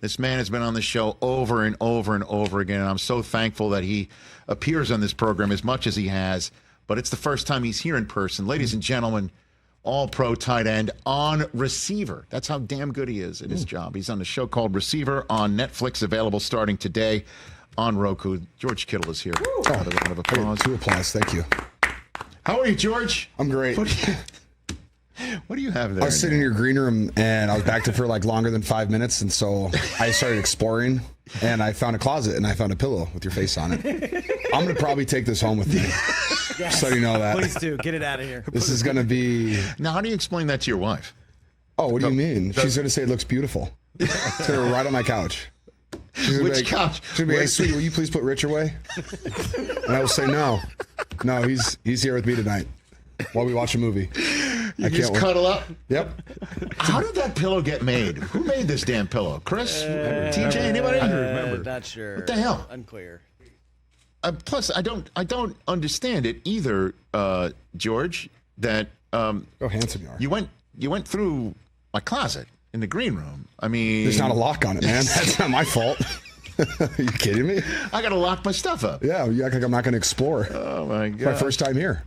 This man has been on the show over and over and over again, and I'm so thankful that he appears on this program as much as he has. But it's the first time he's here in person. Ladies and gentlemen, all-pro tight end on receiver. That's how damn good he is at his job. He's on a show called Receiver on Netflix, available starting today on Roku. George Kittle is here. Another round of applause. Two applause. Thank you. How are you, George? I'm great. What do you have there? I was sitting in your green room, and I was back there for like longer than 5 minutes, and so I started exploring, and I found a closet, and I found a pillow with your face on it. I'm going to probably take this home with me. Yes. So you know that. Please do. Get it out of here. This is going to be... Now, how do you explain that to your wife? Oh, what do you mean? She's going to say it looks beautiful. It's going to right on my couch. Which couch? She's going to be, hey, sweetie, will you please put Rich away? And I will say, no. No, he's here with me tonight while we watch a movie. You just cuddle up? Yep. How did that pillow get made? Who made this damn pillow? Chris? TJ? Anybody? I remember. Not sure. What the hell? Unclear. Plus, I don't understand it either, George. That How handsome you are. you went through my closet in the green room. I mean, There's not a lock on it, man. That's not my fault. Are you kidding me? I got to lock my stuff up. Yeah, you act like I'm not going to explore. Oh my god! It's my first time here.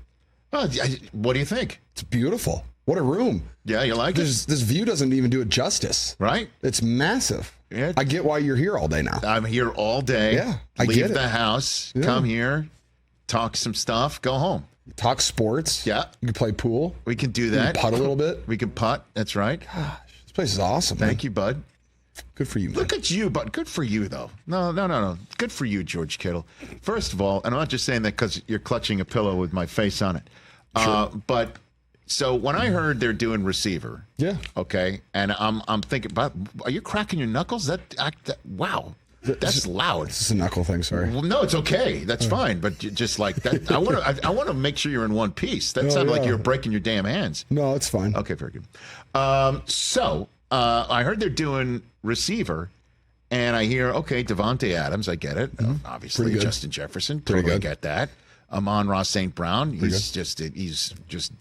What do you think? It's beautiful. What a room. Yeah, you like it? This view doesn't even do it justice. Right? It's massive. Yeah. I get why you're here all day now. I'm here all day. Yeah, I leave get it. the house, Yeah. come here, talk some stuff, go home. Talk sports. Yeah. You can play pool. We can do You that. can putt a little bit. We can putt. That's right. Gosh, this place is awesome. Thank you, bud. Good for you, man. Look at you, bud. Good for you, though. No. Good for you, George Kittle. First of all, and I'm not just saying that because you're clutching a pillow with my face on it. Sure. But so when I heard they're doing receiver, Yeah. okay, and I'm thinking, but are you cracking your knuckles? Wow, that's loud. This is a knuckle thing, sorry. Well, no, it's okay. That's fine. But just like that, I want to make sure you're in one piece. That sounded like you were breaking your damn hands. No, it's fine. Okay, very good. So I heard they're doing receiver, and I hear, okay, Devontae Adams, I get it. Obviously, Pretty good. Justin Jefferson, Pretty totally good. get that. Amon-Ra St. Brown, he's just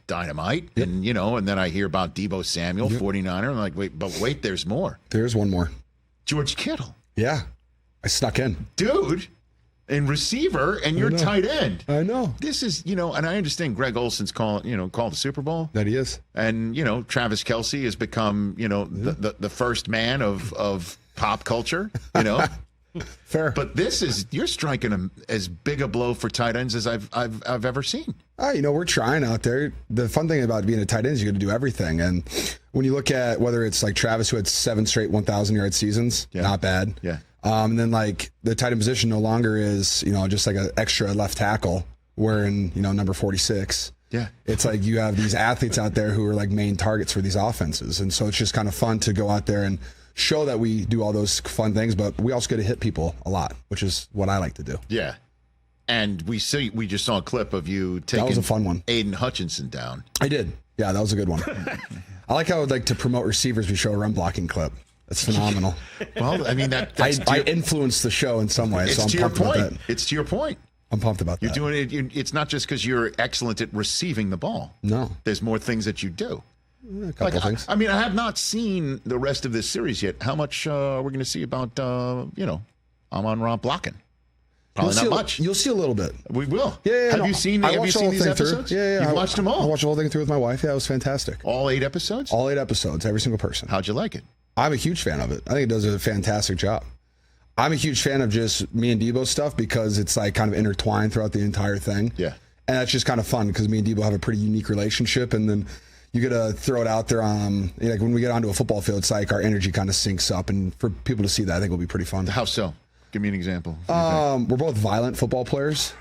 dynamite. Yep. And then I hear about Deebo Samuel, 49er. I'm like, wait, there's more. There's one more. George Kittle. Yeah. I snuck in. Dude, and receiver, and you're know. tight end. I know. This is, and I understand Greg Olson's called the Super Bowl. That he is. And, Travis Kelce has become, the first man of pop culture, Fair. But you're striking as big a blow for tight ends as I've ever seen. We're trying out there. The fun thing about being a tight end is you got to do everything. And when you look at whether it's like Travis, who had 7 straight 1,000-yard seasons, not bad. Yeah. And then like the tight end position no longer is, just like an extra left tackle. We're in, number 46. Yeah. It's like you have these athletes out there who are like main targets for these offenses. And so it's just kind of fun to go out there and show that we do all those fun things, but we also get to hit people a lot, which is what I like to do. Yeah. And we just saw a clip of you taking That was a fun one. Aiden Hutchinson down. I did. Yeah, that was a good one. I like how I would like to promote receivers. We show a run blocking clip. That's phenomenal. Well, I mean, I influenced the show in some way, it's so I'm to your pumped about point. that. It's to your point. I'm pumped about You're that. doing it. It's not just because you're excellent at receiving the ball. No. There's more things that you do. A couple things. I mean, I have not seen the rest of this series yet. How much are we going to see about, Amon-Ra blocking? Probably not much. You'll see a little bit. We will. Yeah. Have you seen I watched the whole these thing through. episodes? Yeah. You've watched them all? I watched the whole thing through with my wife. Yeah, it was fantastic. All 8 episodes? All 8 episodes, every single person. How'd you like it? I'm a huge fan of it. I think it does a fantastic job. I'm a huge fan of just me and Debo stuff because it's like kind of intertwined throughout the entire thing. Yeah. And that's just kind of fun because me and Debo have a pretty unique relationship. And then you get to throw it out there on, like when we get onto a football field, it's like our energy kind of syncs up. And for people to see that, I think will be pretty fun. How so? Give me an example. We're both violent football players.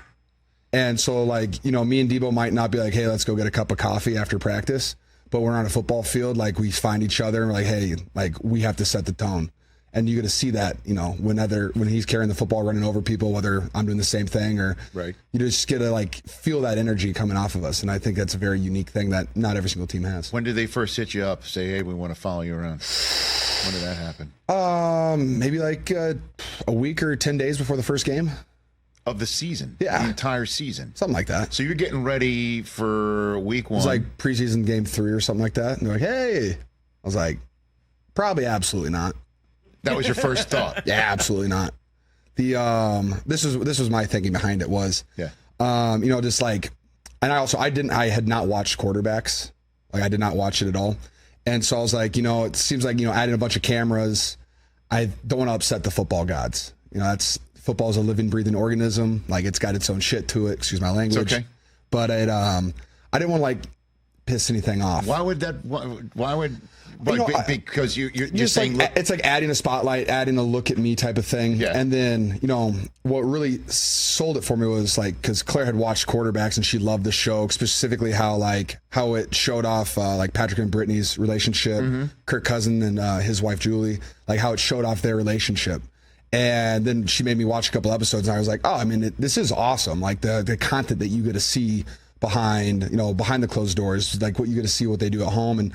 And so like, me and Debo might not be like, hey, let's go get a cup of coffee after practice. But when we're on a football field, like we find each other and we're like, hey, like we have to set the tone. And you get to see that, when he's carrying the football, running over people, whether I'm doing the same thing or Right. You just get to like feel that energy coming off of us. And I think that's a very unique thing that not every single team has. When did they first hit you up, say, hey, we want to follow you around? When did that happen? Maybe like a week or 10 days before the first game. Of the season? Yeah. The entire season? Something like that. So you're getting ready for week 1. It's like preseason game 3 or something like that. And they're like, hey. I was like, probably absolutely not. That was your first thought. Yeah, absolutely not. This was my thinking behind it was, just like, and I had not watched quarterbacks. Like I did not watch it at all. And so I was like, it seems like, adding a bunch of cameras, I don't want to upset the football gods. Football is a living, breathing organism. Like it's got its own shit to it. Excuse my language. It's okay. But I didn't want to like piss anything off. Why would that? Why would? Because you're saying it's like adding a spotlight, adding a look at me type of thing. Yeah. And then what really sold it for me was like because Claire had watched quarterbacks and she loved the show, specifically how it showed off like Patrick and Brittany's relationship, Kirk Cousin and his wife Julie, like how it showed off their relationship. And then she made me watch a couple episodes and I was like, oh, I mean, this is awesome. Like the content that you get to see behind the closed doors, like what you get to see what they do at home. And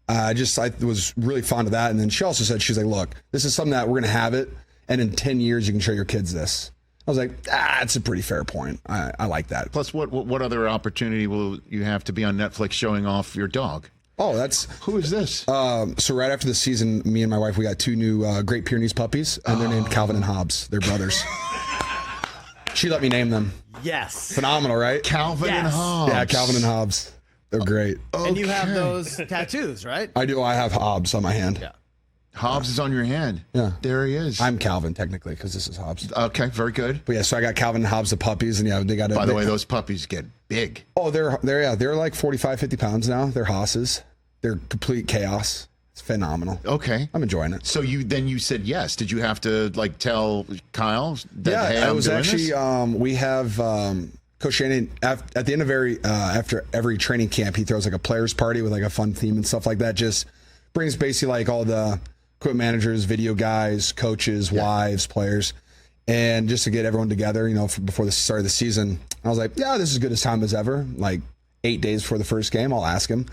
I was really fond of that. And then she also said, she's like, look, this is something that we're going to have it. And in 10 years, you can show your kids this. I was like, that's a pretty fair point. I like that. Plus, what other opportunity will you have to be on Netflix showing off your dog? Oh, who is this? So right after the season, me and my wife, we got 2 new Great Pyrenees puppies, and they're named Calvin and Hobbes. They're brothers. She let me name them. Yes. Phenomenal, right? Calvin and Hobbes. Yeah, Calvin and Hobbes. They're great. Okay. And you have those tattoos, right? I do. I have Hobbes on my hand. Yeah. Hobbes is on your hand. Yeah. There he is. I'm Calvin, technically, because this is Hobbes. Okay, very good. But yeah, so I got Calvin and Hobbes, the puppies, and they got By the way, those puppies get big. Oh, they're like 45, 50 pounds now. They're hosses. They're complete chaos. It's phenomenal. Okay. I'm enjoying it. So you said yes. Did you have to like tell Kyle that, hey, I I'm was doing actually this? We have Coach Shannon at the end of after every training camp, he throws like a players party with like a fun theme and stuff like that. Just brings basically like all the equipment managers, video guys, coaches, wives, players, and just to get everyone together, before the start of the season. I was like, yeah, this is as good a time as ever. Like 8 days before the first game, I'll ask him.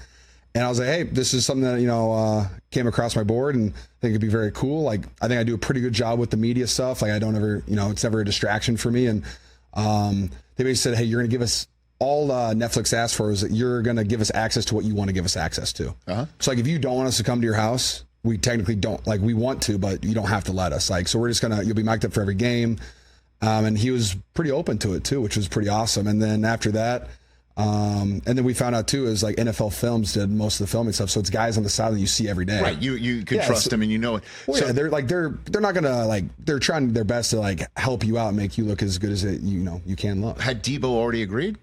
And I was like, hey, this is something that, came across my board and I think it'd be very cool. Like, I think I do a pretty good job with the media stuff. Like I don't ever, it's never a distraction for me. And they basically said, hey, you're going to give us all Netflix asked for is that you're going to give us access to what you want to give us access to. So like, if you don't want us to come to your house, we technically don't, like we want to, but you don't have to let us. Like, so we're just you'll be mic'd up for every game. And he was pretty open to it too, which was pretty awesome. And then after that, and then we found out too is like NFL Films did most of the filming stuff, so it's guys on the side that you see every day. Right, you could trust them and it. Well, so they're not gonna they're trying their best to like help you out and make you look as good as you can look. Had Debo already agreed?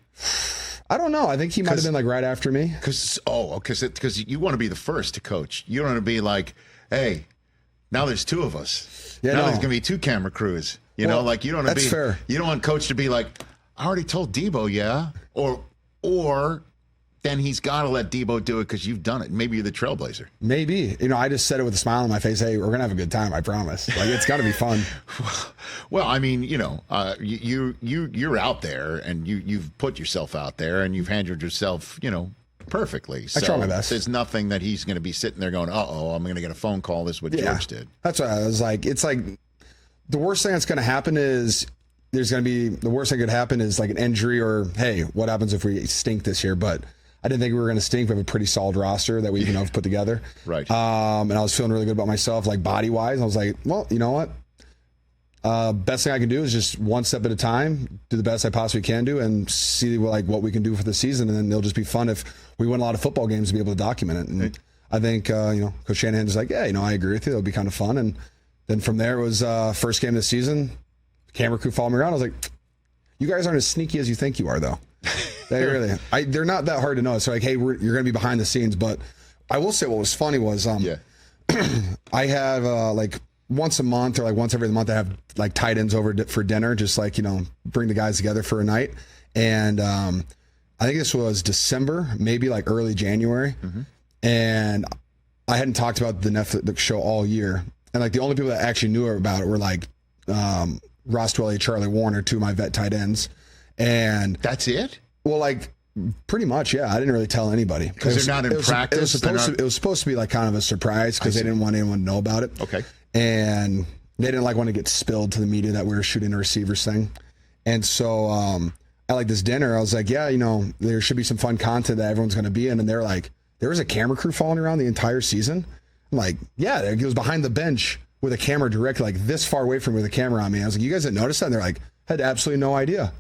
I don't know. I think he might have been like right after me. Because you want to be the first to coach. You don't want to be like, hey, now there's 2 of us. Yeah, now there's gonna be 2 camera crews. You don't want to be. Fair. You don't want coach to be like, I already told Debo, yeah, or then he's got to let Debo do it because you've done it. Maybe you're the trailblazer. Maybe. I just said it with a smile on my face. Hey, we're going to have a good time. I promise. Like, it's got to be fun. Well, I mean, you're out there and you've put yourself out there and you've handled yourself, perfectly. So I try my best. There's nothing that he's going to be sitting there going, uh-oh, I'm going to get a phone call. This is what George did. That's what I was like. It's like the worst thing that's going to happen is the worst thing could happen is like an injury or, hey, what happens if we stink this year? But I didn't think we were going to stink. We have a pretty solid roster that we have put together. Right. And I was feeling really good about myself, like body wise. I was like, well, you know what? Best thing I can do is just one step at a time, do the best I possibly can do and see what we can do for the season. And then it'll just be fun if we win a lot of football games to be able to document it. And I think, Coach Shanahan's like, yeah, I agree with you. It'll be kind of fun. And then from there it was first game of the season. Camera crew followed me around. I was like, you guys aren't as sneaky as you think you are, though. They're not that hard to know. So like, hey, you're going to be behind the scenes. But I will say what was funny was I have like once a month or like once every month I have like tight ends over for dinner, just like, bring the guys together for a night. And I think this was December, maybe like early January. And I hadn't talked about the Netflix show all year. And like the only people that actually knew about it were like Ross Dwelly, Charlie Warner, 2 of my vet tight ends. And that's it? Well, like pretty much, yeah. I didn't really tell anybody. Because they're not in practice? It was supposed to be like kind of a surprise because they didn't want anyone to know about it. Okay. And they didn't like want to get spilled to the media that we were shooting a receivers thing. And so at like this dinner, I was like, yeah, there should be some fun content that everyone's going to be in. And they're like, there was a camera crew following around the entire season? I'm like, yeah, it was behind the bench with a camera directly, like this far away from me with a camera on me. I was like, you guys didn't notice that? And they're like, had absolutely no idea.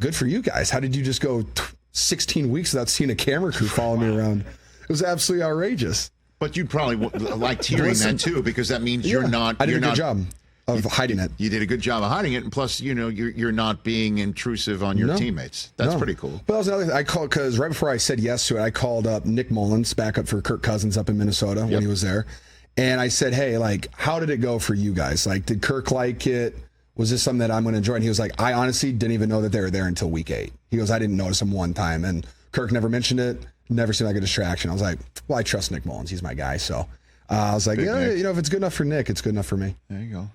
Good for you guys. How did you just go 16 weeks without seeing a camera crew follow me around? It was absolutely outrageous. But you'd probably like hearing that too, because that means you're not. I did you're a good not, job of hiding it. You did a good job of hiding it, and plus, you're not being intrusive on your teammates. That's pretty cool. But that was another thing I called, because right before I said yes to it, I called up Nick Mullins, backup for Kirk Cousins up in Minnesota when he was there, and I said, hey, like, how did it go for you guys? Like, did Kirk like it? Was this something that I'm going to enjoy? And he was like, I honestly didn't even know that they were there until week 8. He goes, I didn't notice them one time, and Kirk never mentioned it. Never seemed like a distraction. I was like, well, I trust Nick Mullins. He's my guy. So I was like, yeah, if it's good enough for Nick, it's good enough for me. There you go.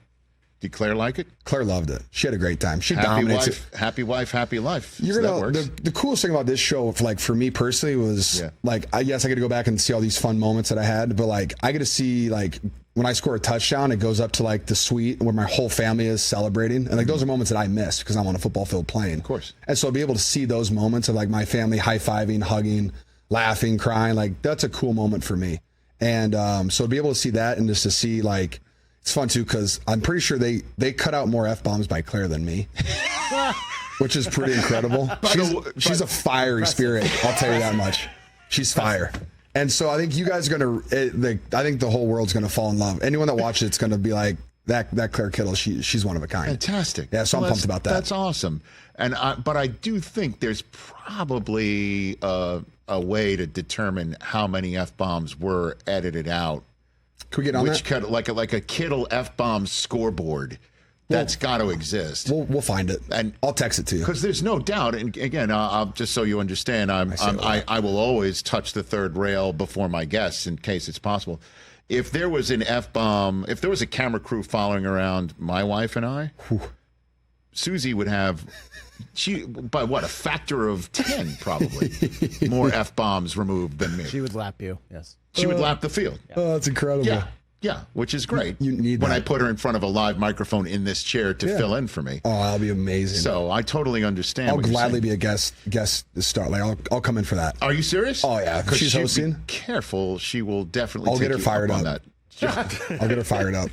Did Claire like it? Claire loved it. She had a great time. She dominates it. Happy wife, happy life. That works. The coolest thing about this show, for me personally, was like, I get to go back and see all these fun moments that I had, but like, I get to see, like, when I score a touchdown, it goes up to like the suite where my whole family is celebrating, and like those are moments that I missed because I'm on a football field playing. Of course. And so to be able to see those moments of like my family high-fiving, hugging, laughing, crying, like that's a cool moment for me. And so to be able to see that, and just to see, like, it's fun too, because I'm pretty sure they cut out more F-bombs by Claire than me, which is pretty incredible. She's a fiery spirit, I'll tell you that much. She's fire. And so I think you guys are going to, I think the whole world's going to fall in love. Anyone that watches it's going to be like, that Claire Kittle, she's one of a kind. Fantastic. Yeah, so I'm pumped about that. That's awesome. But I do think there's probably a way to determine how many F-bombs were edited out. Can we get on that? Like a Kittle F-bomb scoreboard. That's got to exist. We'll find it, and I'll text it to you. Because there's no doubt, and again, I'll just so you understand, I will always touch the third rail before my guests in case it's possible. If there was an F-bomb, if there was a camera crew following around my wife and I, Susie would have, by what, a factor of 10 probably, more F-bombs removed than me. She would lap you, yes. She would lap the field. Oh, that's incredible. Yeah, which is great. You need when that. I put her in front of a live microphone in this chair to fill in for me. Oh, that'll be amazing. So I totally understand. I'll gladly be a guest to start. Like I'll come in for that. Are you serious? Oh yeah, because she's hosting. Be careful, she will definitely. I'll get her fired up on that. I'll get her fired up.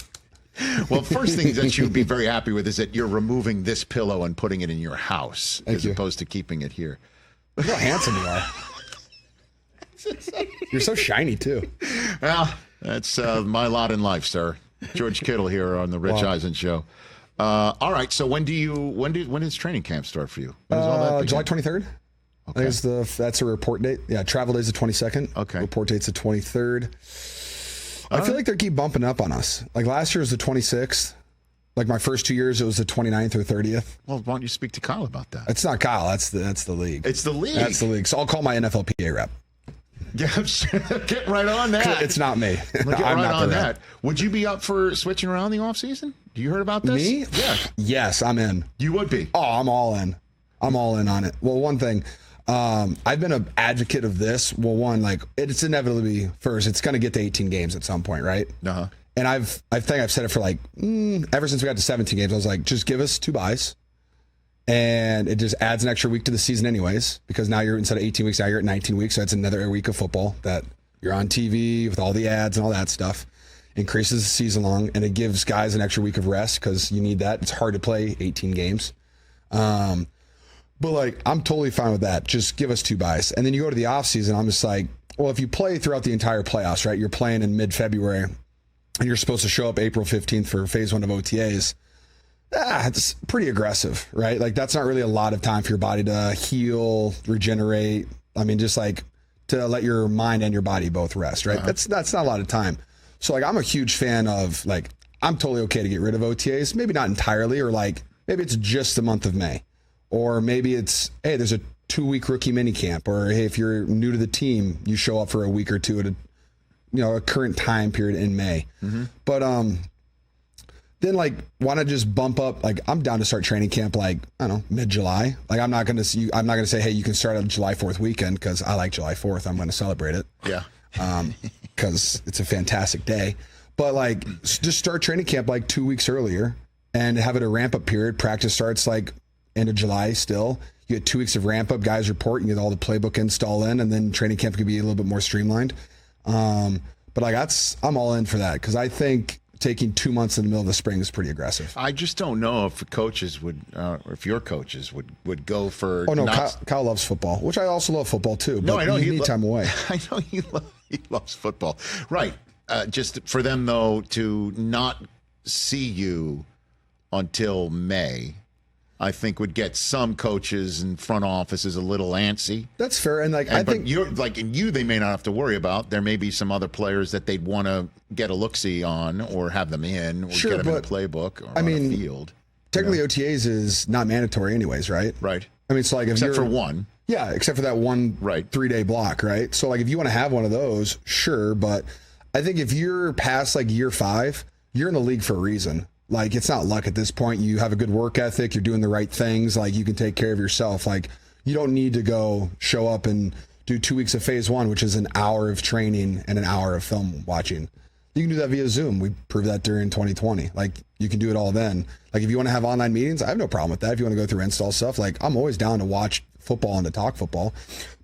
Well, first thing that you would be very happy with is that you're removing this pillow and putting it in your house as opposed to keeping it here. Look how handsome you are. You're so shiny too. Well, that's my lot in life, sir. George Kittle here on the Rich Eisen Show. All right, so when does training camp start for you? When does all that begin? July 23rd. Okay. I think that's a report date. Yeah, travel day's the 22nd. Okay. Report date's the 23rd. I feel like they keep bumping up on us. Like last year was the 26th. Like my first 2 years, it was the 29th or 30th. Well, why don't you speak to Kyle about that? It's not Kyle. That's the league. It's the league. That's the league. So I'll call my NFLPA rep. Yeah, get right on that. It's not me. Get right on that. Would you be up for switching around the offseason? Do you heard about this? Me? Yeah. Yes, I'm in. You would be? Oh, I'm all in. I'm all in on it. Well, one thing, I've been an advocate of this. Well, one, like it's inevitably first, it's going to get to 18 games at some point, right? Uh-huh. And I think I've said it for like ever since we got to 17 games. I was like, just give us 2 buys. And it just adds an extra week to the season anyways, because now you're, instead of 18 weeks, now you're at 19 weeks. So that's another week of football that you're on TV with all the ads and all that stuff. Increases the season long, and it gives guys an extra week of rest because you need that. It's hard to play 18 games. But like, I'm totally fine with that. Just give us 2 buys. And then you go to the offseason, I'm just like, well, if you play throughout the entire playoffs, right? You're playing in mid-February, and you're supposed to show up April 15th for phase 1 of OTAs. It's pretty aggressive, right? Like that's not really a lot of time for your body to heal, regenerate. I mean, just like to let your mind and your body both rest, right? Uh-huh. That's not a lot of time. So like, I'm a huge fan of like, I'm totally okay to get rid of OTAs. Maybe not entirely, or like maybe it's just the month of May, or maybe it's, hey, there's a 2-week rookie mini camp, or hey, if you're new to the team, you show up for a week or two at a current time period in May. Mm-hmm. But then like, why not just bump up? Like, I'm down to start training camp, like, I don't know, mid-July. Like, I'm not going to say, hey, you can start on July 4th weekend, because I like July 4th. I'm going to celebrate it. Yeah. Because it's a fantastic day. But like, just start training camp like 2 weeks earlier and have it a ramp-up period. Practice starts like end of July still. You get 2 weeks of ramp-up. Guys report. You get all the playbook install in, and then training camp can be a little bit more streamlined. But like, I'm all in for that, because I think taking 2 months in the middle of the spring is pretty aggressive. I just don't know if coaches would, or if your coaches would go for. Oh no, Kyle loves football, which I also love football too. But no, I know you need time away. I know he loves football, right? Just for them though to not see you until May, I think would get some coaches and front offices a little antsy. That's fair, and I think you're like in you, they may not have to worry about. There may be some other players that they'd want to get a look-see on, or have them in, or get them in the playbook, or on the field. Technically, OTAs is not mandatory, anyways, right? Right. I mean, it's like except for one. Yeah, except for that one 3-day block, right? So, like, if you want to have one of those, sure, but I think if you're past like year 5, you're in the league for a reason. Like, it's not luck at this point. You have a good work ethic. You're doing the right things. Like, you can take care of yourself. Like, you don't need to go show up and do 2 weeks of phase 1, which is an hour of training and an hour of film watching. You can do that via Zoom. We proved that during 2020. Like, you can do it all then. Like, if you want to have online meetings, I have no problem with that. If you want to go through install stuff, like, I'm always down to watch football and to talk football.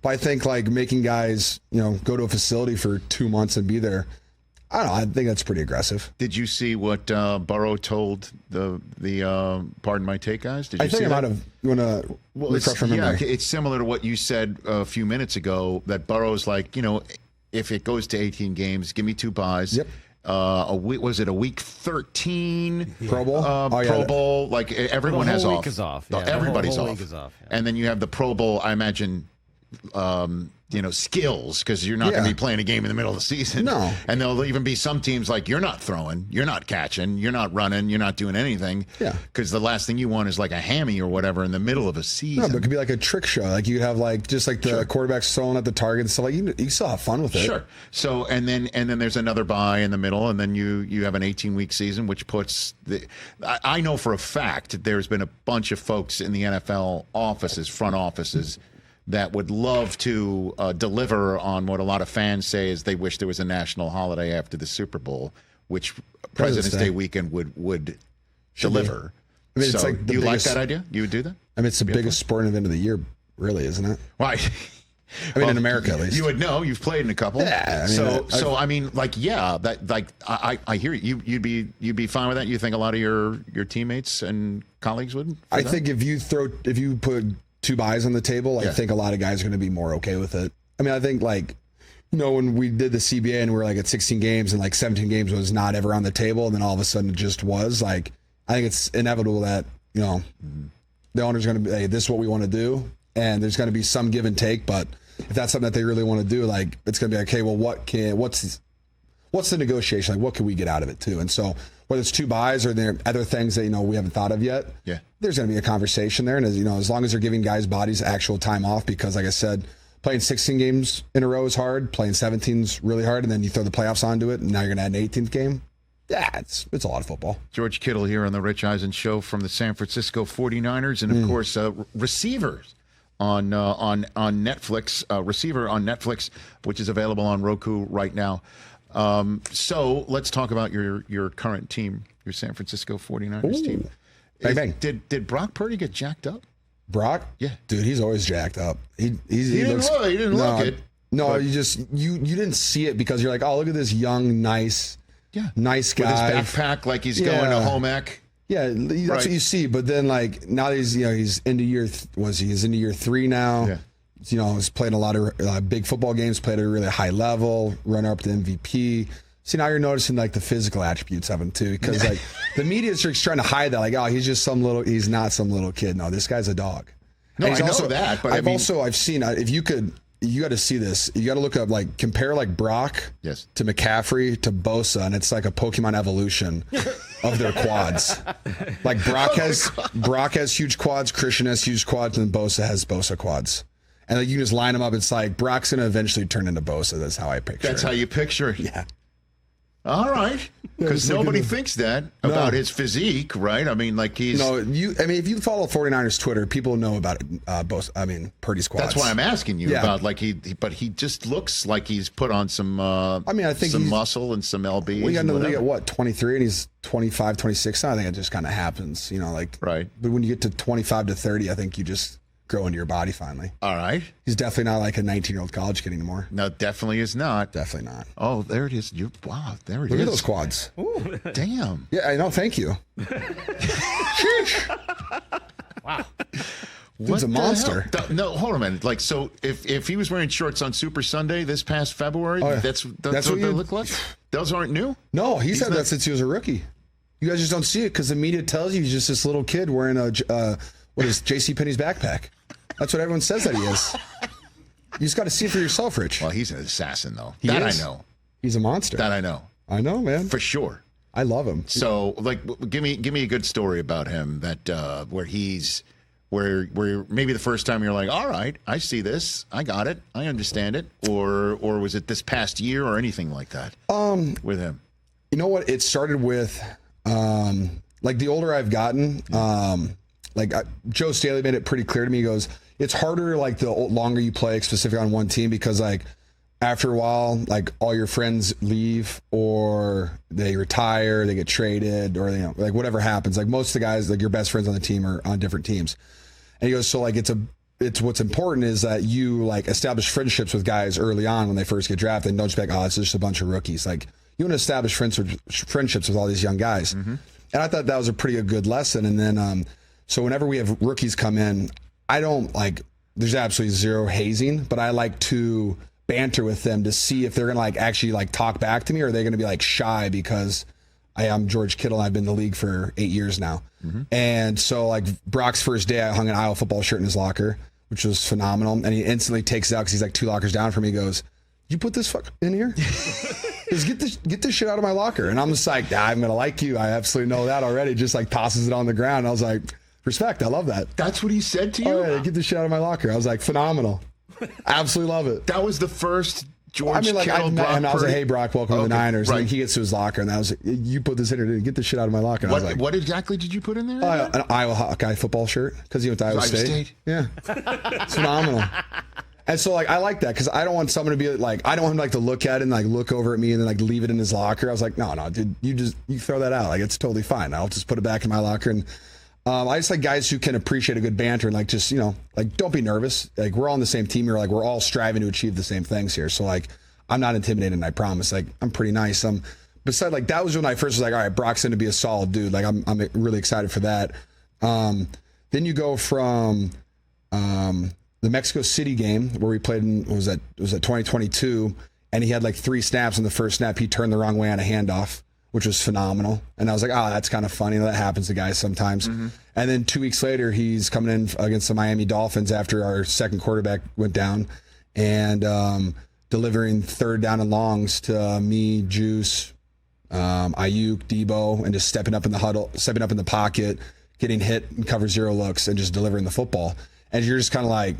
But I think, like, making guys, go to a facility for 2 months and be there, I don't know. I think that's pretty aggressive. Did you see what Burrow told the Pardon My Take guys? Did you I think see I might that? have. You want to refresh my memory? Yeah, it's similar to what you said a few minutes ago. That Burrow's like, if it goes to 18 games, give me 2 buys. Yep. Was it a week 13 Pro Bowl? Pro Bowl? Like everyone has off. Week is off. No, Yeah, everybody's the whole off. Week is off. Yeah. And then you have the Pro Bowl. I imagine. Skills, because you're not going to be playing a game in the middle of the season. No. And there'll even be some teams like you're not throwing, you're not catching, you're not running, you're not doing anything. Yeah. Because the last thing you want is like a hammy or whatever in the middle of a season. No, but it could be like a trick show. Like, you have just like the quarterbacks throwing at the target and stuff. Like, you still have fun with it. Sure. So and then there's another bye in the middle, and then you have an 18-week season, which puts I know for a fact that there's been a bunch of folks in the NFL front offices, that would love to deliver on what a lot of fans say is they wish there was a national holiday after the Super Bowl, which President's Day weekend would deliver. I mean, so it's like you like that idea? You would do that? I mean, it's the biggest sporting event of the year, really, isn't it? Right. I mean, in America, at least. You would know. You've played in a couple. Yeah. I mean, I hear you. You'd be fine with that. You think a lot of your teammates and colleagues would? I think if you put 2 buys on the table, I think a lot of guys are going to be more okay with it. I mean, I think when we did the CBA and we were like at 16 games and like 17 games was not ever on the table, and then all of a sudden it just was, like, I think it's inevitable that, the owner's going to be, hey, this is what we want to do. And there's going to be some give and take, but if that's something that they really want to do, like, it's going to be like, hey, well, what's the negotiation? Like, what can we get out of it too? And so whether it's 2 buys or there are other things that, we haven't thought of yet, there's going to be a conversation there. And as long as they're giving guys' bodies actual time off, because like I said, playing 16 games in a row is hard, playing 17 is really hard, and then you throw the playoffs onto it, and now you're going to add an 18th game. Yeah, it's a lot of football. George Kittle here on the Rich Eisen Show from the San Francisco 49ers, and of course, receivers on Netflix, Receiver on Netflix, which is available on Roku right now. So let's talk about your current team, your San Francisco 49ers team. Bang, bang. Did Brock Purdy get jacked up? Brock? Yeah. Dude, he's always jacked up. He didn't look it. No, you didn't see it because you're like, oh, look at this young, nice guy. With his backpack, like he's going to home ec. Yeah, that's what you see. But then, like, now he's into year 3 now. Yeah. He's played a lot of big football games, played at a really high level, runner up to MVP. See, now you're noticing like the physical attributes of him too, because like the media is just trying to hide that, like, oh, he's not some little kid. No, this guy's a dog. No, I know that, but I've seen, if you got to see this. You got to look up, like, compare like Brock to McCaffrey to Bosa, and it's like a Pokemon evolution of their quads. Like Brock has huge quads, Christian has huge quads, and Bosa has Bosa quads. And like you can just line them up. It's like Brock's going to eventually turn into Bosa. That's how I picture it. That's how you picture it? Yeah. All right. Because nobody thinks that about his physique, right? I mean, like he's... if you follow 49ers Twitter, people know about Purdy's quads. That's why I'm asking you about, like, but he just looks like he's put on some I think some muscle and some LBs. We got into the league at 23, and he's 25, 26 now. I think it just kind of happens, like... Right. But when you get to 25 to 30, I think you just grow into your body finally. All right. He's definitely not like a 19-year-old college kid anymore. No, definitely is not. Definitely not. Oh, there it is. Wow, there it is. Look at those quads. Ooh, damn. Yeah, I know. Thank you. Sheesh. Wow. Dude's a monster. No, hold on a minute. Like, so if he was wearing shorts on Super Sunday this past February, that's what they look like? Those aren't new? No, he's had that since he was a rookie. You guys just don't see it because the media tells you he's just this little kid wearing what is JCPenney's backpack. That's what everyone says that he is. You just got to see it for yourself, Rich. Well, he's an assassin, though. He is. I know. He's a monster. That I know. I know, man. For sure. I love him. So, like, give me a good story about him that where maybe the first time you're like, all right, I see this, I got it, I understand it, or was it this past year or anything like that? With him. You know what? It started with like the older I've gotten, Joe Staley made it pretty clear to me. He goes, it's harder like the longer you play specifically on one team because like after a while, like all your friends leave or they retire, they get traded, or like whatever happens. Like most of the guys, like your best friends on the team are on different teams. And he goes, so like it's what's important is that you like establish friendships with guys early on when they first get drafted and don't just be like, oh, it's just a bunch of rookies. Like you want to establish friendships with all these young guys. Mm-hmm. And I thought that was a pretty good lesson. And then, so whenever we have rookies come in, I don't like, there's absolutely zero hazing, but I like to banter with them to see if they're going to like actually like talk back to me, or are they going to be like shy because I am George Kittle and I've been in the league for 8 years now. Mm-hmm. And so like Brock's first day, I hung an Iowa football shirt in his locker, which was phenomenal. And he instantly takes it out because he's like 2 lockers down from me. He goes, you put this fuck in here? Just get this shit out of my locker. And I'm just like, I'm going to like you. I absolutely know that already. Just like tosses it on the ground. I was like, respect. I love that. That's what he said to you? Oh, yeah, get this shit out of my locker. I was like, phenomenal. Absolutely love it. That was the first George Kittle, I met him. I was like, hey, Brock, welcome to the Niners. Right. And he gets to his locker, and I was like, you put this in here, get this shit out of my locker. And I was like, what exactly did you put in there? An Iowa Hawkeye football shirt, because he went to Iowa State. Yeah. It's phenomenal. And so, like, I like that, because I don't want someone to be like, I don't want him like to look at it and like look over at me and then like leave it in his locker. I was like, no, dude, you throw that out. Like, it's totally fine. I'll just put it back in my locker. And I just like guys who can appreciate a good banter and like just, like don't be nervous. Like we're all on the same team here. Like we're all striving to achieve the same things here. So like I'm not intimidated, I promise. Like I'm pretty nice. Besides like that was when I first was like, all right, Brock's going to be a solid dude. Like I'm really excited for that. Then you go from the Mexico City game where we played in, was that 2022, and he had like 3 snaps. In the first snap, he turned the wrong way on a handoff, which was phenomenal. And I was like, oh, that's kind of funny. That happens to guys sometimes. Mm-hmm. And then 2 weeks later, he's coming in against the Miami Dolphins after our second quarterback went down and delivering 3rd down and longs to me, Juice, Aiyuk, Debo, and just stepping up in the huddle, stepping up in the pocket, getting hit and cover 0 looks and just delivering the football. And you're just kind of like,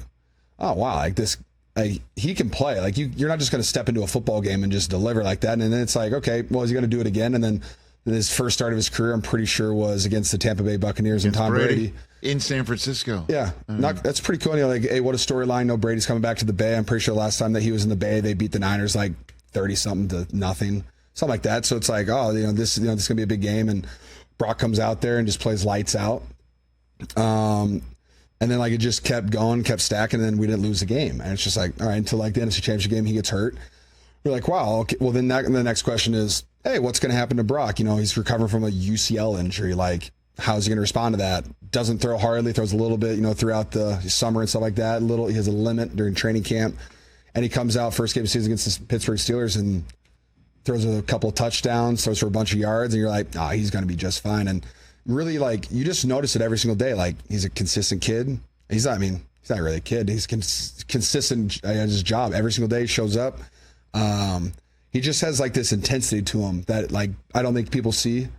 oh, wow, like this. Like he can play. Like you're not just going to step into a football game and just deliver like that. And then it's like, okay, well, is he going to do it again? And then his first start of his career, I'm pretty sure, was against the Tampa Bay Buccaneers and Tom Brady in San Francisco. Yeah, that's pretty cool. Like, hey, what a storyline! No, Brady's coming back to the Bay. I'm pretty sure the last time that he was in the Bay, they beat the Niners like 30-something to nothing, something like that. So it's like, oh, this is gonna be a big game, and Brock comes out there and just plays lights out. And then like it just kept going, kept stacking, and then we didn't lose the game. And it's just like, all right, until like the NFC Championship game, he gets hurt. We're like, wow, okay. Well, then the next question is, hey, what's going to happen to Brock? He's recovering from a UCL injury. Like, how's he going to respond to that? Doesn't throw hardly, throws a little bit, throughout the summer and stuff like that. He has a limit during training camp. And he comes out first game of the season against the Pittsburgh Steelers and throws a couple of touchdowns, throws for a bunch of yards, and you're like, he's going to be just fine. And really, like, you just notice it every single day. Like, he's a consistent kid. He's not really a kid. He's consistent at his job. Every single day he shows up. He just has like this intensity to him that like I don't think people see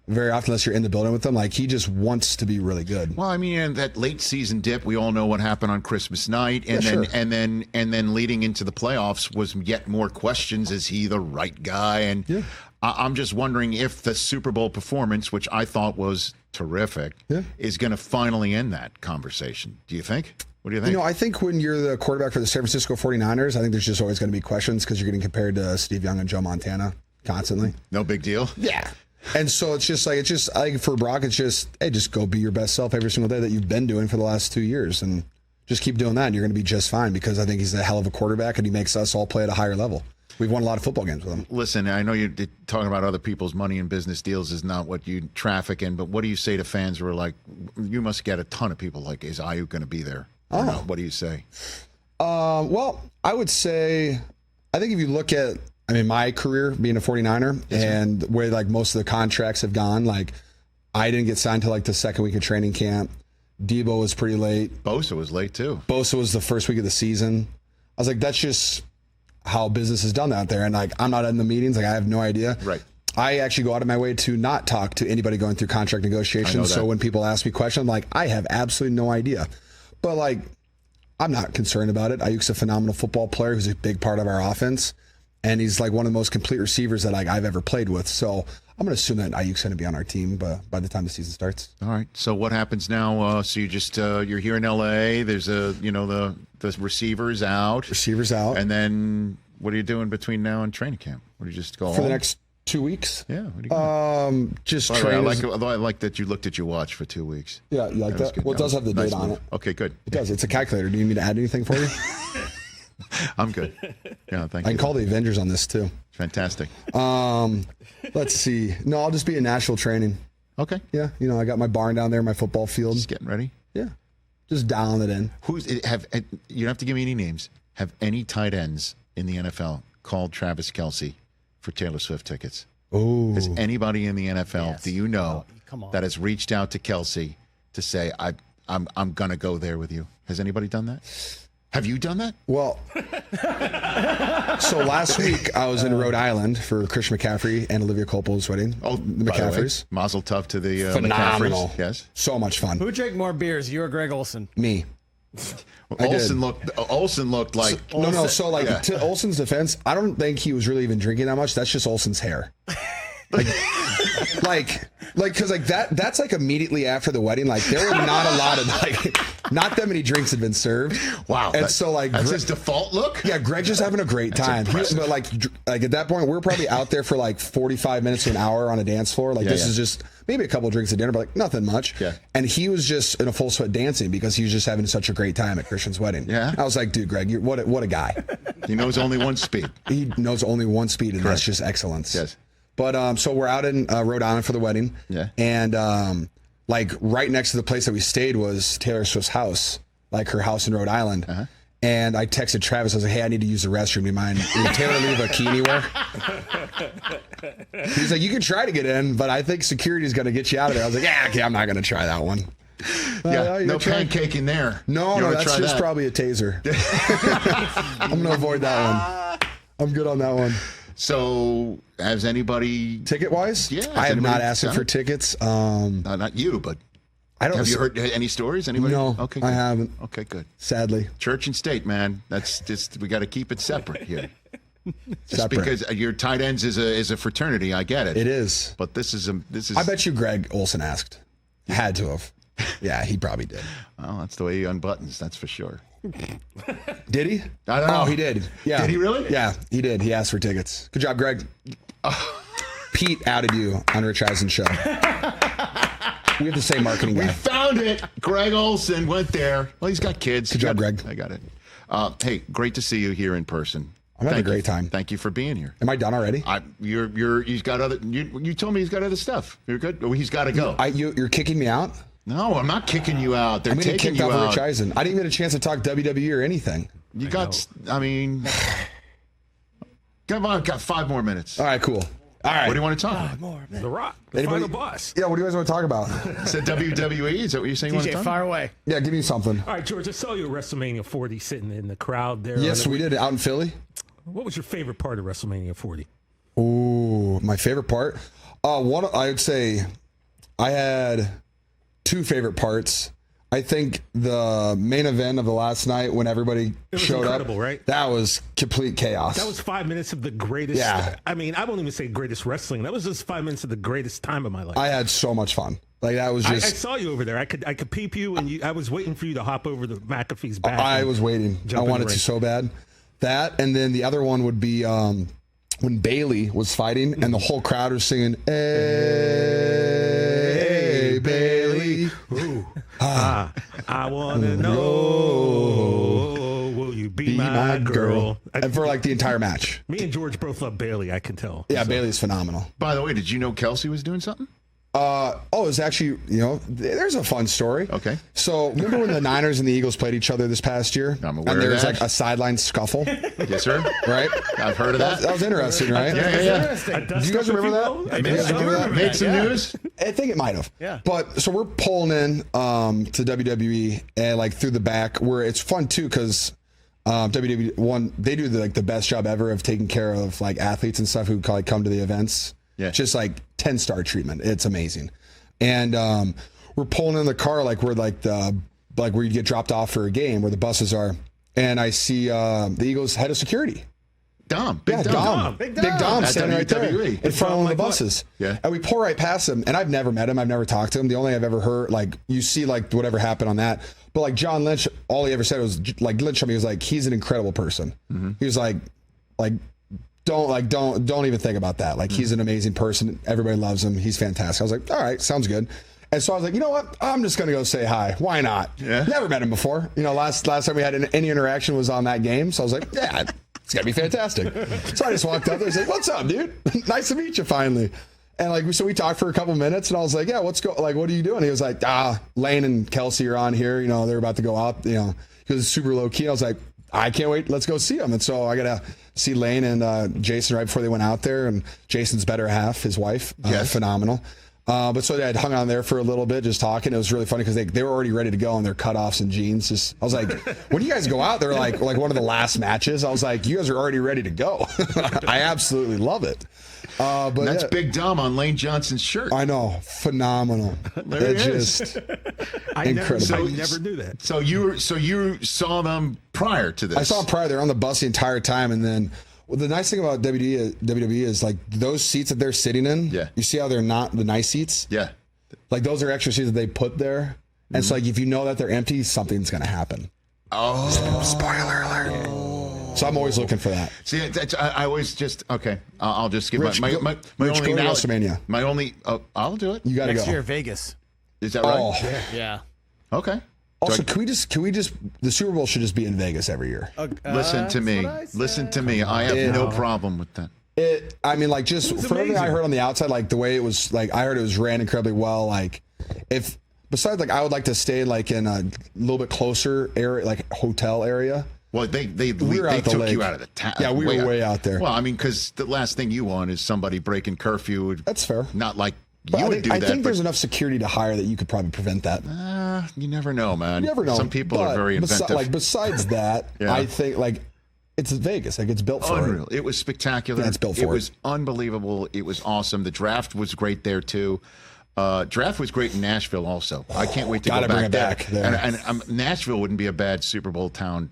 very often unless you're in the building with him. Like he just wants to be really good. Well, I mean, and that late season dip, we all know what happened on Christmas night, and then leading into the playoffs was yet more questions. Is he the right guy? And I'm just wondering if the Super Bowl performance, which I thought was terrific, is going to finally end that conversation. Do you think? What do you think? I think when you're the quarterback for the San Francisco 49ers, I think there's just always going to be questions because you're getting compared to Steve Young and Joe Montana constantly. No big deal. Yeah. And so it's just like for Brock, it's just, hey, just go be your best self every single day that you've been doing for the last 2 years and just keep doing that and you're going to be just fine, because I think he's a hell of a quarterback and he makes us all play at a higher level. We've won a lot of football games with him. Listen, I know you're talking about other people's money and business deals is not what you traffic in, but what do you say to fans who are like, you must get a ton of people like, is Aiyuk going to be there? Or not? What do you say? Well, I would say, I think if you look at, my career being a 49er and where like most of the contracts have gone, like I didn't get signed till like the second week of training camp. Debo was pretty late. Bosa was late too. Bosa was the first week of the season. I was like, that's just how business is done out there. And like, I'm not in the meetings. Like I have no idea. Right. I actually go out of my way to not talk to anybody going through contract negotiations. So when people ask me questions, I'm like, I have absolutely no idea. But like, I'm not concerned about it. Aiyuk's a phenomenal football player who's a big part of our offense. And he's like one of the most complete receivers that like I've ever played with. So I'm going to assume that Aiyuk's going to be on our team by the time the season starts. All right. So what happens now? So you just you're here in LA. There's the receivers out. Receivers out. And then what are you doing between now and training camp? What do you just go for home? the next 2 weeks? Yeah. What are you doing? Just By the way, train. I like that you looked at your watch for 2 weeks. Yeah, you like that? Well, it does have the date on it. Okay, good. It does. It's a calculator. Do you need me to add anything for you? I'm good. Yeah, thank you. I can call the Avengers on this too. Fantastic. Let's see. No, I'll just be in Nashville training. Okay. Yeah, I got my barn down there, my football field. Just getting ready. Yeah, just dialing it in. You don't have to give me any names. Have any tight ends in the NFL called Travis Kelce for Taylor Swift tickets? Oh, Has anybody in the NFL, do you know, come on, that has reached out to Kelce to say, I'm gonna go there with you? Has anybody done that? Have you done that? Well, so last week I was in Rhode Island for Christian McCaffrey and Olivia Copo's wedding. Oh, the by the way, McCaffreys. Mazel tov to the Phenomenal. McCaffreys. Yes. So much fun. Who drank more beers, you or Greg Olson? Me. Olsen looked like No. So like to Olsen's defense, I don't think he was really even drinking that much. That's just Olsen's hair. Like, because like that's like immediately after the wedding. Like there were not a lot of not that many drinks had been served. Wow. And so like that's his default look. Yeah, Greg's just having a great time. But like at that point, we're probably out there for like 45 minutes to an hour on a dance floor. Like this is just maybe a couple of drinks at dinner, but like nothing much. Yeah. And he was just in a full sweat dancing because he was just having such a great time at Christian's wedding. Yeah. I was like, dude, Greg, what a guy. He knows only one speed. He knows only one speed, and that's just excellence. Yes. But so we're out in Rhode Island for the wedding. Yeah. And like right next to the place that we stayed was Taylor Swift's house, like her house in Rhode Island. Uh-huh. And I texted Travis. I was like, hey, I need to use the restroom. Do you mind? Will Taylor leave a key anywhere? He's like, you can try to get in, but I think security is going to get you out of there. I was like, yeah, okay, I'm not going to try that one. Yeah, no pancake in there. No, that's just probably a taser. I'm going to avoid that one. I'm good on that one. So, has anybody ticket-wise? Yeah, I have not asked him for tickets. Not you, but have you heard any stories? Anybody? No, okay, I haven't. Okay, good. Sadly, church and state, man. That's just we got to keep it separate here. Just separate. because your tight ends is a fraternity, I get it. It is, but this is. I bet you Greg Olson asked. Had to have. Yeah, he probably did. Well, that's the way he unbuttons. That's for sure. Did he? I don't know. Oh, he did. Yeah. Did he really? Yeah, he did. He asked for tickets. Good job, Greg. Pete outed you on Rich Eisen Show. We have the same marketing guy. We found it. Greg Olson went there. Well, he's got kids. Good job, Greg. I got it. Hey, great to see you here in person. I'm having a great time. Thank you for being here. Am I done already? He's got other. You told me he's got other stuff. You're good. Oh, he's got to go. You're kicking me out? No, I'm not kicking you out. They're taking you out. Rich Eisen. I didn't get a chance to talk WWE or anything. I mean, come on, got 5 more minutes. All right, cool. All right. What do you want to talk about? More, man. The Rock, the final boss. Yeah, what do you guys want to talk about? Is that WWE? Is that what you're saying? You want to talk fire about? away. Yeah, give me something. All right, George, I saw you at WrestleMania 40 sitting in the crowd there. Yes, we did it out in Philly. What was your favorite part of WrestleMania 40? Ooh, my favorite part? One, I would say I had 2 favorite parts. I think the main event of the last night when everybody showed up, right? That was complete chaos. That was 5 minutes of the greatest. Yeah. I mean, I won't even say greatest wrestling. That was just 5 minutes of the greatest time of my life. I had so much fun. Like that was just. I saw you over there. I could peep you, and I was waiting for you to hop over the McAfee's back. I was waiting. I wanted to so bad. That, and then the other one would be when Bailey was fighting, and the whole crowd was singing, "Hey, Bailey." Ooh. I want to know my girl. And for like the entire match. Me and George both love Bailey, I can tell. Yeah, Bailey's phenomenal. By the way, did you know Kelce was doing something? It was actually, there's a fun story. Okay. So remember when the Niners and the Eagles played each other this past year? I'm aware and there of was that. like a sideline scuffle. Yes, sir. Right? I've heard of that. That was interesting, right? Yeah. Do you guys remember that? Made some news? I think it might have. Yeah. But so we're pulling in to WWE and like through the back where it's fun too because WWE they do the best job ever of taking care of like athletes and stuff who like come to the events. Yeah. Just like 10-star treatment. It's amazing. And we're pulling in the car like we're like where you get dropped off for a game where the buses are. And I see the Eagles head of security. Dom. Big Dom. Big Big Dom At standing right there WWE. in front of one of the buses. Yeah. And we pull right past him. And I've never met him. I've never talked to him. The only thing I've ever heard, like, you see, like, whatever happened on that. But, like, John Lynch, all he ever said was, like, Lynch told me, he was like, he's an incredible person. Mm-hmm. He was like, don't even think about that. Like, he's an amazing person. Everybody loves him. He's fantastic. I was like, all right, sounds good. And so I was like, you know what? I'm just going to go say hi. Why not? Yeah. Never met him before. Last time we had any interaction was on that game. So I was like, yeah, it's going to be fantastic. So I just walked up there and said, what's up, dude? Nice to meet you finally. And so we talked for a couple minutes and I was like, yeah, what are you doing? He was like, Lane and Kelce are on here. They're about to go out. He was super low key. I was like, I can't wait. Let's go see them. And so I got to see Lane and Jason right before they went out there. And Jason's better half, his wife, Yes. phenomenal. But so I hung on there for a little bit, just talking. It was really funny because they were already ready to go in their cutoffs and jeans. I was like, when you guys go out, they're like one of the last matches. I was like, you guys are already ready to go. I absolutely love it. But That's Big Dom on Lane Johnson's shirt. I know, phenomenal. There it is. Incredible. I never knew that. So you saw them prior to this? I saw them prior. They're on the bus the entire time, and then. Well, the nice thing about WWE is like those seats that they're sitting in. Yeah. You see how they're not the nice seats? Yeah. Like those are extra seats that they put there. And so like if you know that they're empty, something's gonna happen. Oh. Spoiler alert. So I'm always looking for that. See, I always just okay. I'll just give Rich, my go only to WrestleMania. My only. I'll do it. You gotta Next go. year, Vegas. Is that right? Oh. Yeah. Okay. Also, can we just the Super Bowl should just be in Vegas every year. Listen to me. Listen to me. I have no problem with that. I mean, like just from everything I heard on the outside, like the way it was, like I heard it was ran incredibly well. Like if besides, like I would like to stay like in a little bit closer area, like hotel area. Well, they were took lake. you out of the town. Yeah, we were way out there. Well, I mean, because the last thing you want is somebody breaking curfew. That's fair. Not like But you I would think, do I that. think there's enough security to hire that you could probably prevent that. You never know, man. You never know. Some people are very inventive. Besides that, Yeah. I think like it's Vegas. Like it's built for Unreal. it. It was spectacular. Yeah, it's built for it it. was unbelievable. It was awesome. The draft was great there too. Draft was great in Nashville also. I can't wait to Gotta go bring back it there. back there. And Nashville wouldn't be a bad Super Bowl town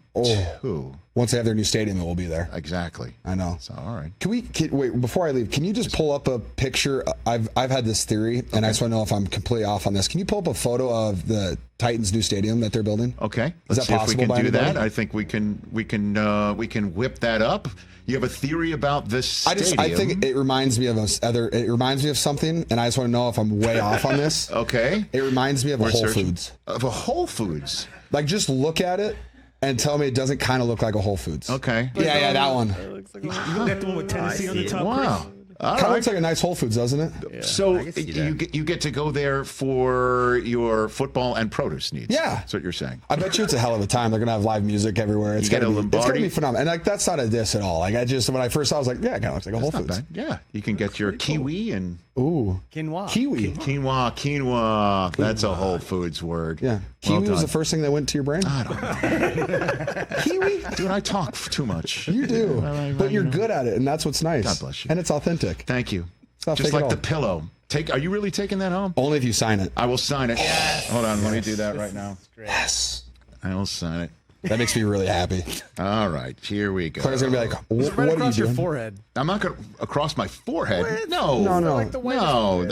too. Once they have their new stadium, it will be there. Exactly. I know. So all right. Wait, before I leave, can you just pull up a picture? I've had this theory, and I just want to know if I'm completely off on this. Can you pull up a photo of the Titans' new stadium that they're building? Okay. Is Let's that see if we possible can by do anybody? that. I think we can whip that up. You have a theory about this stadium. I think it reminds me of It reminds me of something, and I just want to know if I'm way off on this. Okay. It reminds me of a We're Whole searching. Foods. Of a Whole Foods. Like, just look at it and tell me it doesn't kind of look like a Whole Foods. Okay. Yeah, that one. You got the one with Tennessee on the top. Wow. Chris? All Kind of right. looks like a nice Whole Foods, doesn't it? So I can see you get to go there for your football and produce needs. Yeah. That's what you're saying. I bet you it's a hell of a time. They're gonna have live music everywhere. It's You get gonna a be, it's gonna Lombardi? be phenomenal. And like that's not a diss at all. Like when I first saw, it, I was like, yeah, it kind of looks like a Whole Not Foods. bad. Yeah. You can get your kiwi and Ooh, Quinoa. kiwi. quinoa. That's a Whole Foods word. Yeah, Well kiwi was done. the first thing that went to your brain. I don't know. Kiwi. Dude, I talk too much. You do, but you're good at it, and that's what's nice. God bless you. And it's authentic. Thank you. It's not Just fake at like the all. pillow. Are you really taking that home? Only if you sign it. I will sign it. Hold on, let me do that right now. Yes, I will sign it. that makes me really happy. All right, here we go. Claire's gonna be like, It's what right are you across your doing? forehead. I'm not going to across my forehead. No. No. Like the white- No.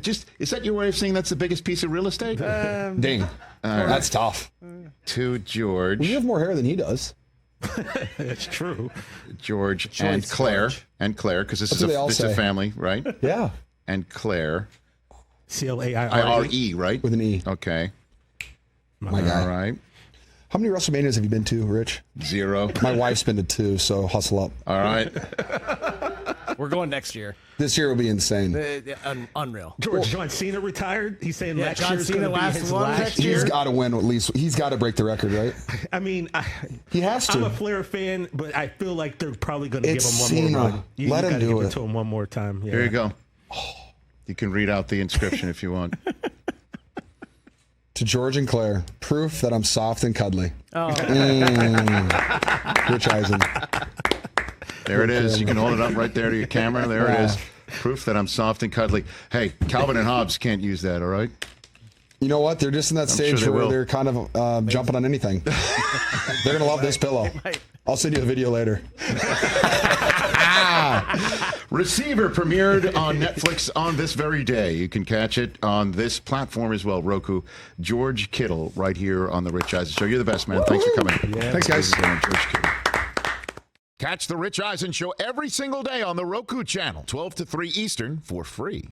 Just is that your way of saying that's the biggest piece of real estate? Ding. That's tough. To George. Well, you have more hair than he does. That's true. George and Claire. And Claire, because this That's what they all is a say. family, right? Yeah, And Claire. CLAIRE. IRE, right? with an E. Okay. My guy. All right. How many WrestleManias have you been to, Rich? 0. My wife's been to 2, so hustle up. All right. We're going next year. This year will be insane. Unreal. George, John Cena retired. He's saying next John year's Cena going to be last his one last next year. He's got to win at least. He's got to break the record, right? I mean, He has to. I'm a Flair fan, but I feel like they're probably going to give It's him one more Cena. run. Let him gotta do give it. to him one more time. Yeah. Here you go. You can read out the inscription if you want. To George and Claire, proof that I'm soft and cuddly. Oh. Rich Eisen. There it is. You can hold it up right there to your camera. There it is. Proof that I'm soft and cuddly. Hey, Calvin and Hobbes can't use that, all right? You know what? They're just in that stage sure they where will. they're kind of jumping on anything. They're going to love this pillow. I'll send you the video later. Receiver premiered on Netflix on this very day. You can catch it on this platform as well, Roku. George Kittle right here on The Rich Eisen Show. You're the best, man. Thanks for coming. Thanks, guys. George Kittle. Catch The Rich Eisen Show every single day on the Roku channel, 12 to 3 Eastern, for free.